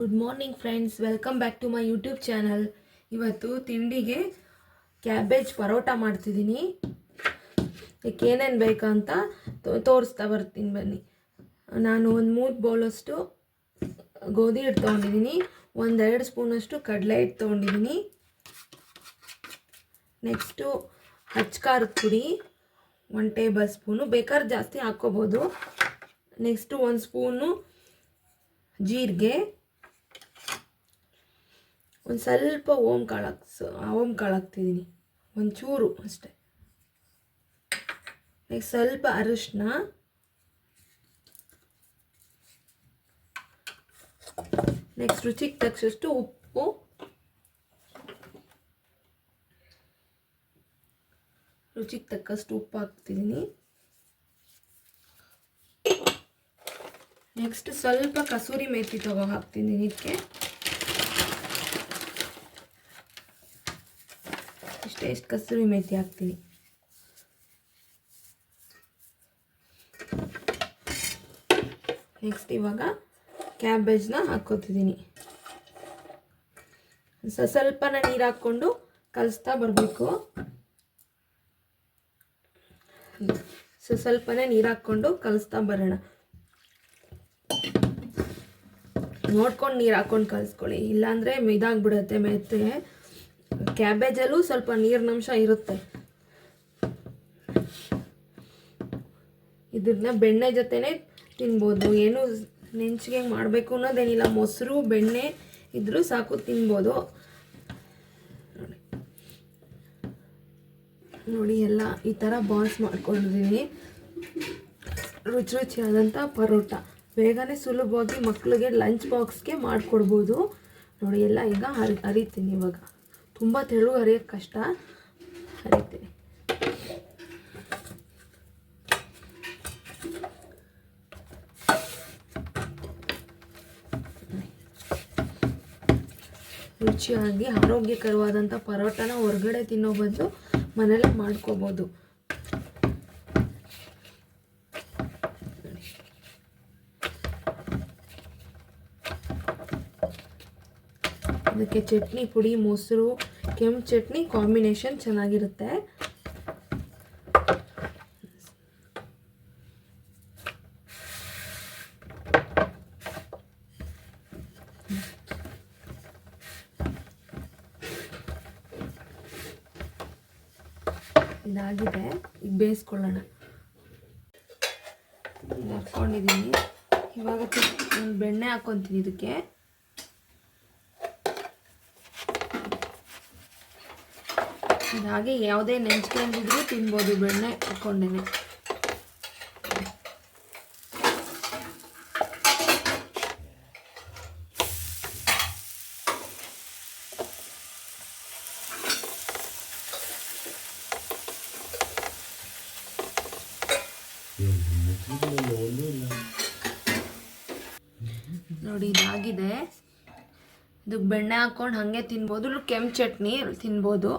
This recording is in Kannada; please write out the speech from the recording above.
Good morning friends, welcome back to my YouTube channel. ಇವತ್ತು ತಿಂಡಿಗೆ ಕ್ಯಾಬೇಜ್ ಪರೋಟ ಮಾಡ್ತಿದ್ದೀನಿ. ಇದಕ್ಕೆ ಏನೇನು ಬೇಕಂತ ತೋರಿಸ್ತಾ ಬರ್ತೀನಿ ಬನ್ನಿ. ನಾನು ಒಂದು 3 ಬೌಲಷ್ಟು ಗೋಧಿ ಹಿಟ್ಟು ತೊಗೊಂಡಿದ್ದೀನಿ, 1-2 ಸ್ಪೂನಷ್ಟು ಕಡಲೆ ಹಿಟ್ಟು ತೊಗೊಂಡಿದ್ದೀನಿ. ನೆಕ್ಸ್ಟು ಖಾರದ ಪುಡಿ 1 ಟೇಬಲ್ ಸ್ಪೂನು, ಬೇಕಾದ್ರೆ ಜಾಸ್ತಿ ಹಾಕ್ಕೋಬೋದು. ನೆಕ್ಸ್ಟು 1 ಸ್ಪೂನು ಜೀರಿಗೆ, ಒಂದು ಸ್ವಲ್ಪ ಓಮ್ ಕಾಳು ಹಾಕ್ತಿದ್ದೀನಿ, ಒಂಚೂರು ಅಷ್ಟೆ. ನೆಕ್ಸ್ಟ್ ಸ್ವಲ್ಪ ಅರಿಶಿನ, ನೆಕ್ಸ್ಟ್ ರುಚಿಗೆ ತಕ್ಕಷ್ಟು ಉಪ್ಪು, ಹಾಕ್ತಿದ್ದೀನಿ. ನೆಕ್ಸ್ಟ್ ಸ್ವಲ್ಪ ಕಸೂರಿ ಮೇಥಿ ಹಾಕ್ತಿದ್ದೀನಿ. ಇದಕ್ಕೆ ಎಷ್ಟು ಕಸೂರಿ ಮೇಥಿ ಹಾಕ್ತೀನಿ. ನೆಕ್ಸ್ಟ್ ಇವಾಗ ಕ್ಯಾಬೇಜ್ನ ಹಾಕ್ಕೋತಿದ್ದೀನಿ. ಸ್ವಲ್ಪನ ನೀರು ಹಾಕ್ಕೊಂಡು ಕಲಿಸ್ತಾ ಬರಬೇಕು. ಸ್ವಲ್ಪನೇ ನೀರು ಹಾಕ್ಕೊಂಡು ಕಲಿಸ್ತಾ ಬರೋಣ. ನೋಡ್ಕೊಂಡು ನೀರು ಹಾಕ್ಕೊಂಡು ಕಲಿಸ್ಕೊಳ್ಳಿ, ಇಲ್ಲಾಂದರೆ ಇದಾಗ್ಬಿಡುತ್ತೆ ಮೆತ್ತೆ. ಕ್ಯಾಬೇಜಲ್ಲೂ ಸ್ವಲ್ಪ ನೀರಿನಂಶ ಇರುತ್ತೆ. ಇದನ್ನ ಬೆಣ್ಣೆ ಜೊತೆನೇ ತಿನ್ಬೋದು, ಏನು ನೆಂಚಿಗೆ ಮಾಡಬೇಕು ಅನ್ನೋದೇನಿಲ್ಲ. ಮೊಸರು ಬೆಣ್ಣೆ ಇದ್ರೂ ಸಾಕು, ತಿನ್ಬೋದು. ನೋಡಿ ಎಲ್ಲ ಈ ಥರ ಬಾಲ್ಸ್ ಮಾಡ್ಕೊಂಡಿದ್ದೀನಿ. ರುಚಿಯಾದಂಥ ಪರೋಟ ಬೇಗನೆ ಸುಲಭವಾಗಿ ಮಕ್ಕಳಿಗೆ ಲಂಚ್ ಬಾಕ್ಸ್ಗೆ ಮಾಡಿಕೊಡ್ಬೋದು. ನೋಡಿ ಎಲ್ಲ ಈಗ ಹರಿತೀನಿ. ಇವಾಗ ತುಂಬ ತೆಳು ಹರಿಯೋಕ್ಕೆ ಕಷ್ಟ, ಹರಿತೀನಿ. ರುಚಿಯಾಗಿ ಆರೋಗ್ಯಕರವಾದಂಥ ಪರೋಟನ ಹೊರಗಡೆ ತಿನ್ನೋ ಬದಲು ಮನೇಲೆ ಮಾಡ್ಕೋಬೋದು. ಇದಕ್ಕೆ ಚಟ್ನಿ ಪುಡಿ, ಮೊಸರು, ಕೆಂಪು ಚಟ್ನಿ ಕಾಂಬಿನೇಷನ್ ಚೆನ್ನಾಗಿರುತ್ತೆ. ಇದಾಗಿದೆ, ಈಗ ಬೇಯಿಸ್ಕೊಳ್ಳೋಣ. ಹಾಕ್ಕೊಂಡಿದ್ದೀನಿ. ಇವಾಗ ಬೆಣ್ಣೆ ಹಾಕ್ಕೊತೀನಿ. ಇದಕ್ಕೆ ಹಾಗೆ ಯಾವುದೇ ನೆಂಚ್ಕೊಂಡಿದ್ರು ತಿನ್ಬೋದು ಬೆಣ್ಣೆ ಹಾಕ್ಕೊಂಡೇನೆ. ನೋಡಿ ಇದಾಗಿದೆ. ಇದಕ್ಕೆ ಬೆಣ್ಣೆ ಹಾಕ್ಕೊಂಡು ಹಾಗೆ ತಿನ್ಬೋದು, ಕೆಂಪು ಚಟ್ನಿ ತಿನ್ಬೋದು.